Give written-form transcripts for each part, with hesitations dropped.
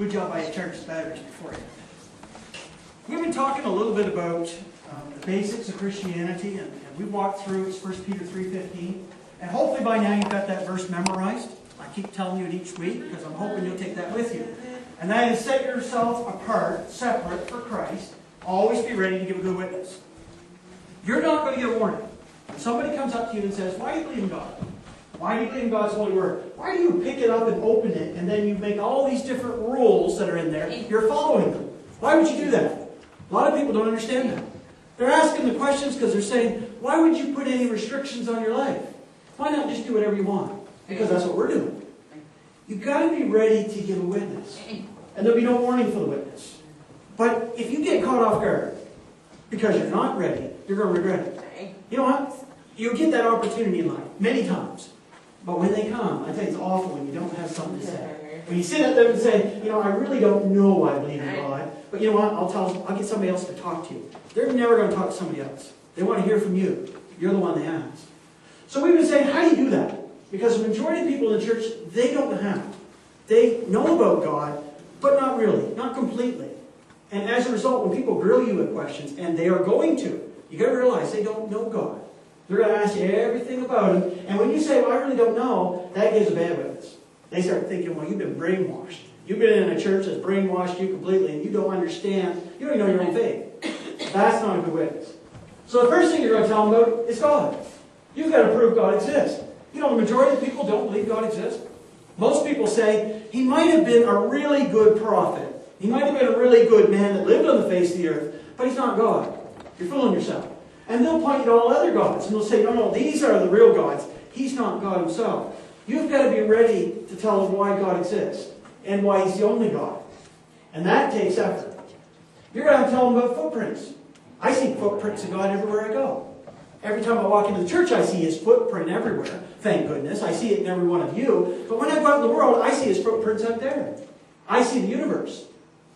Good job by your church batteries before you. We've been talking a little bit about the basics of Christianity, and we walked through 1 Peter 3:15. And hopefully by now you've got that verse memorized. I keep telling you it each week because I'm hoping you'll take that with you. And that is, set yourself apart, separate for Christ. Always be ready to give a good witness. You're not going to get a warning. When somebody comes up to you and says, why do you believe in God? Why do you believe in God's holy word? Why do you pick it up and open it and then you make all these different rules that are in there? You're following them. Why would you do that? A lot of people don't understand that. They're asking the questions because they're saying, why would you put any restrictions on your life? Why not just do whatever you want? Because that's what we're doing. You've got to be ready to give a witness. And there'll be no warning for the witness. But if you get caught off guard because you're not ready, you're going to regret it. You know what? You'll get that opportunity in life many times. But when they come, I tell you, it's awful when you don't have something to say. When you sit at them and say, you know, I really don't know why I believe in God, but you know what? I'll get somebody else to talk to you. They're never going to talk to somebody else. They want to hear from you. You're the one they ask. So we've been saying, how do you do that? Because the majority of people in the church, they don't know how. They know about God, but not really, not completely. And as a result, when people grill you with questions, and they are going to, you got to realize they don't know God. They're going to ask you everything about Him. And when you say, well, I really don't know, that gives a bad witness. They start thinking, well, you've been brainwashed. You've been in a church that's brainwashed you completely, and you don't understand. You don't even know your own faith. That's not a good witness. So the first thing you're going to tell them about is God. You've got to prove God exists. You know, the majority of people don't believe God exists. Most people say, he might have been a really good prophet. He might have been a really good man that lived on the face of the earth, but he's not God. You're fooling yourself. And they'll point you to all other gods. And they'll say, no, these are the real gods. He's not God himself. You've got to be ready to tell them why God exists and why he's the only God. And that takes effort. You're going to have to tell them about footprints. I see footprints of God everywhere I go. Every time I walk into the church, I see his footprint everywhere. Thank goodness. I see it in every one of you. But when I go out in the world, I see his footprints out there. I see the universe.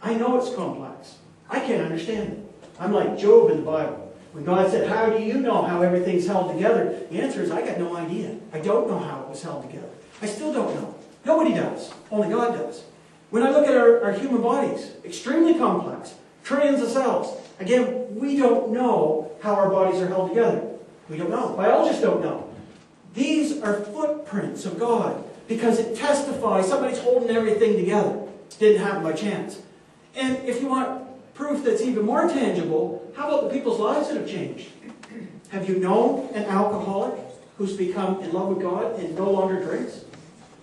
I know it's complex. I can't understand it. I'm like Job in the Bible. When God said, how do you know how everything's held together? The answer is, I got no idea. I don't know how it was held together. I still don't know. Nobody does. Only God does. When I look at our human bodies, extremely complex, trillions of cells. Again, we don't know how our bodies are held together. We don't know. Biologists don't know. These are footprints of God because it testifies somebody's holding everything together. It didn't happen by chance. And if you want proof that's even more tangible, how about the people's lives that have changed? Have you known an alcoholic who's become in love with God and no longer drinks?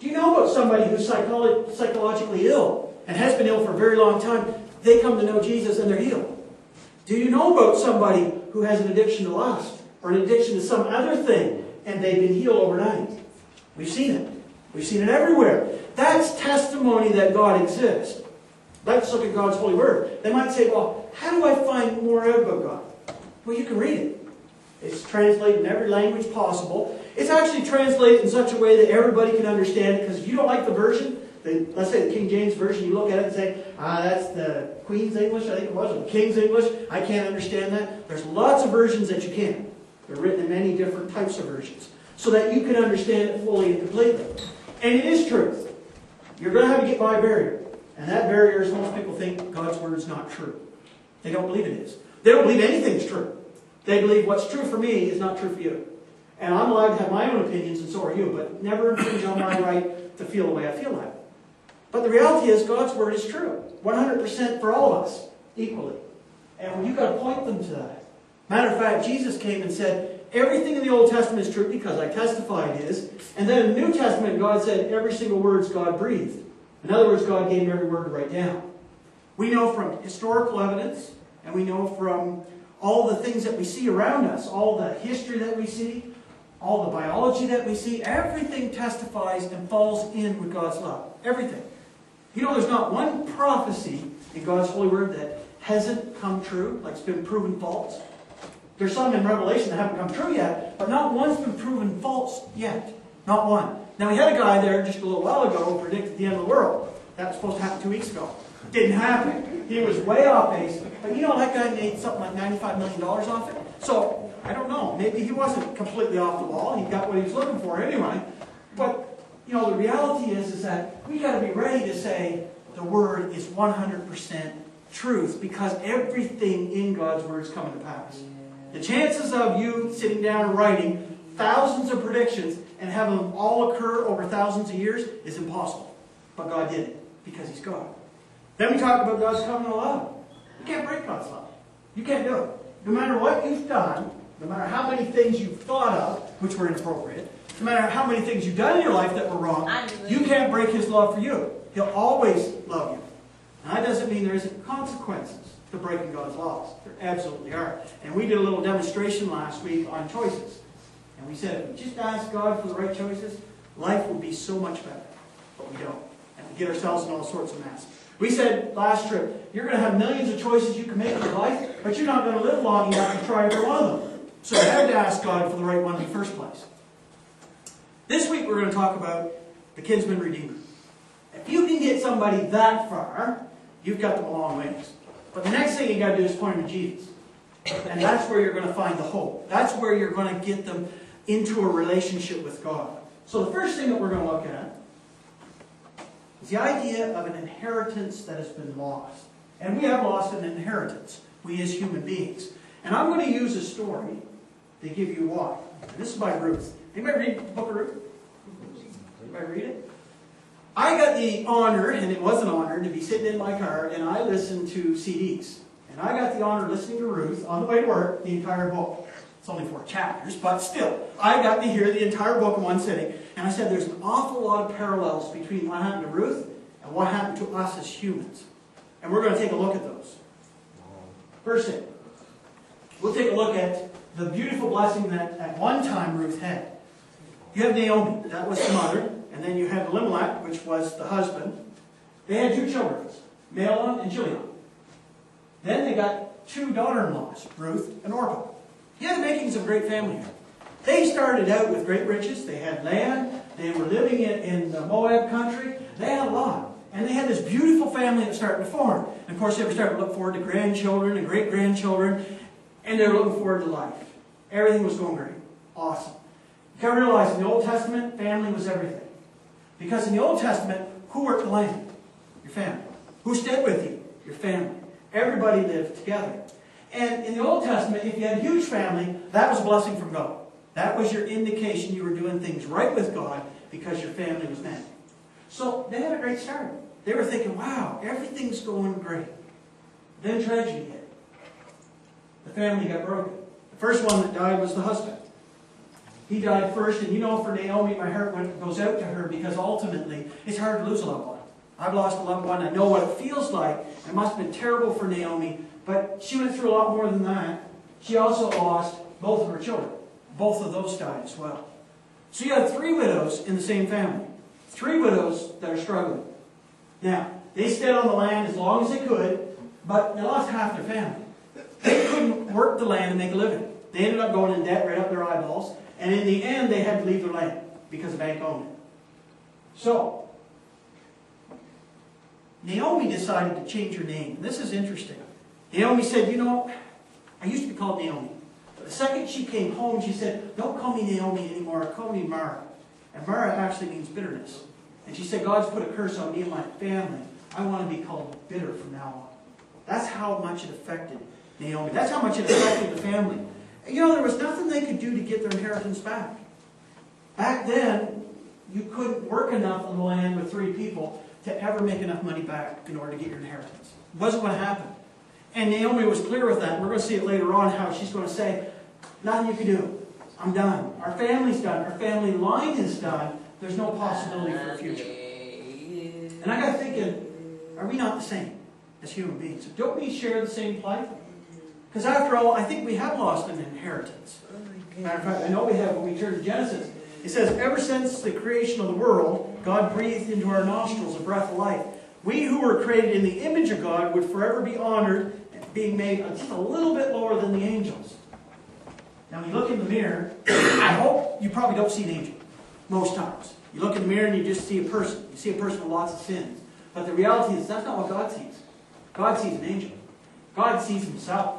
Do you know about somebody who's psychologically ill and has been ill for a very long time? They come to know Jesus and they're healed. Do you know about somebody who has an addiction to lust or an addiction to some other thing and they've been healed overnight? We've seen it. We've seen it everywhere. That's testimony that God exists. Let's look at God's holy word. They might say, well, how do I find more out about God? Well, you can read it. It's translated in every language possible. It's actually translated in such a way that everybody can understand it, because if you don't like the version, let's say the King James Version, you look at it and say, that's the Queen's English, I think it was, or the King's English, I can't understand that. There's lots of versions that you can. They're written in many different types of versions, so that you can understand it fully and completely. And it is truth. You're going to have to get by a barrier. And that barrier is most people think God's Word is not true. They don't believe it is. They don't believe anything's true. They believe what's true for me is not true for you. And I'm allowed to have my own opinions, and so are you, but never infringe on my right to feel the way I feel like. But the reality is God's Word is true. 100% for all of us, equally. And you've got to point them to that. Matter of fact, Jesus came and said, everything in the Old Testament is true because I testify it is. And then in the New Testament, God said every single word God breathed. In other words, God gave him every word to write down. We know from historical evidence, and we know from all the things that we see around us, all the history that we see, all the biology that we see, everything testifies and falls in with God's love. Everything. You know, there's not one prophecy in God's holy word that hasn't come true, like it's been proven false. There's some in Revelation that haven't come true yet, but not one's been proven false yet. Not one. Now, we had a guy there just a little while ago who predicted the end of the world. That was supposed to happen 2 weeks ago. Didn't happen. He was way off base. But you know, that guy made something like $95 million off it. So, I don't know. Maybe he wasn't completely off the wall. He got what he was looking for anyway. But, you know, the reality is that we got to be ready to say, the Word is 100% truth, because everything in God's Word is coming to pass. The chances of you sitting down and writing thousands of predictions and having them all occur over thousands of years is impossible. But God did it, because He's God. Then we talk about God's covenant love. You can't break God's love. You can't do it. No matter what you've done, no matter how many things you've thought of, which were inappropriate, no matter how many things you've done in your life that were wrong, you can't break His love for you. He'll always love you. And that doesn't mean there isn't consequences to breaking God's laws. There absolutely are. And we did a little demonstration last week on choices. And we said, if we just ask God for the right choices, life will be so much better. But we don't. And we get ourselves in all sorts of mess. We said last trip, you're going to have millions of choices you can make in your life, but you're not going to live long enough to try every one of them. So you have to ask God for the right one in the first place. This week we're going to talk about the Kinsman Redeemer. If you can get somebody that far, you've got them a long ways. But the next thing you've got to do is point them to Jesus. And that's where you're going to find the hope. That's where you're going to get them into a relationship with God. So the first thing that we're going to look at is the idea of an inheritance that has been lost. And we have lost an inheritance, we as human beings. And I'm going to use a story to give you why. And this is by Ruth. Anybody read the book of Ruth? Anybody read it? I got the honor, and it was an honor, to be sitting in my car, and I listened to CDs. And I got the honor of listening to Ruth on the way to work, the entire book. It's only 4 chapters, but still, I got to hear the entire book in one sitting. And I said there's an awful lot of parallels between what happened to Ruth and what happened to us as humans. And we're going to take a look at those. First thing, we'll take a look at the beautiful blessing that at one time Ruth had. You have Naomi, that was the mother. And then you had Elimelech, which was the husband. They had 2 children, Mahlon and Chilion. Then they got 2 daughter-in-laws, Ruth and Orpah. You had the makings of a great family here. They started out with great riches. They had land. They were living in the Moab country. They had a lot. And they had this beautiful family that was starting to form. And of course, they were starting to look forward to grandchildren and great-grandchildren. And they were looking forward to life. Everything was going great. Awesome. You got to realize in the Old Testament, family was everything. Because in the Old Testament, who worked the land? Your family. Who stayed with you? Your family. Everybody lived together. And in the Old Testament, if you had a huge family, that was a blessing from God. That was your indication you were doing things right with God because your family was many. So they had a great start. They were thinking, wow, everything's going great. Then tragedy hit. The family got broken. The first one that died was the husband. He died first, and you know, for Naomi, my heart goes out to her because ultimately, it's hard to lose a loved one. I've lost a loved one. I know what it feels like. It must have been terrible for Naomi, but she went through a lot more than that. She also lost both of her children. Both of those died as well. So you have 3 widows in the same family. 3 widows that are struggling. Now, they stayed on the land as long as they could, but they lost half their family. They couldn't work the land and make a living. They ended up going in debt right up their eyeballs. And in the end, they had to leave their land because the bank owned it. So, Naomi decided to change her name. This is interesting. Naomi said, you know, I used to be called Naomi. But the second she came home, she said, don't call me Naomi anymore, call me Mara. And Mara actually means bitterness. And she said, God's put a curse on me and my family. I want to be called bitter from now on. That's how much it affected Naomi. That's how much it affected the family. You know, there was nothing they could do to get their inheritance back. Back then, you couldn't work enough on the land with 3 people to ever make enough money back in order to get your inheritance. It wasn't what happened. And Naomi was clear with that. We're going to see it later on how she's going to say, nothing you can do. I'm done. Our family's done. Our family line is done. There's no possibility for a future. And I got thinking, are we not the same as human beings? Don't we share the same plight? Because after all, I think we have lost an inheritance. Matter of fact, I know we have when we turn to Genesis. It says, ever since the creation of the world, God breathed into our nostrils a breath of life. We who were created in the image of God would forever be honored, being made just a little bit lower than the angels. Now, when you look in the mirror, I hope you probably don't see an angel most times. You look in the mirror and you just see a person. You see a person with lots of sins. But the reality is that's not what God sees. God sees an angel. God sees himself.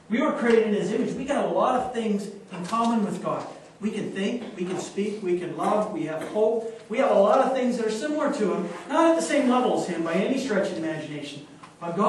We were created in his image. We got a lot of things in common with God. We can think, we can speak, we can love, we have hope. We have a lot of things that are similar to Him, not at the same level as Him by any stretch of the imagination. But God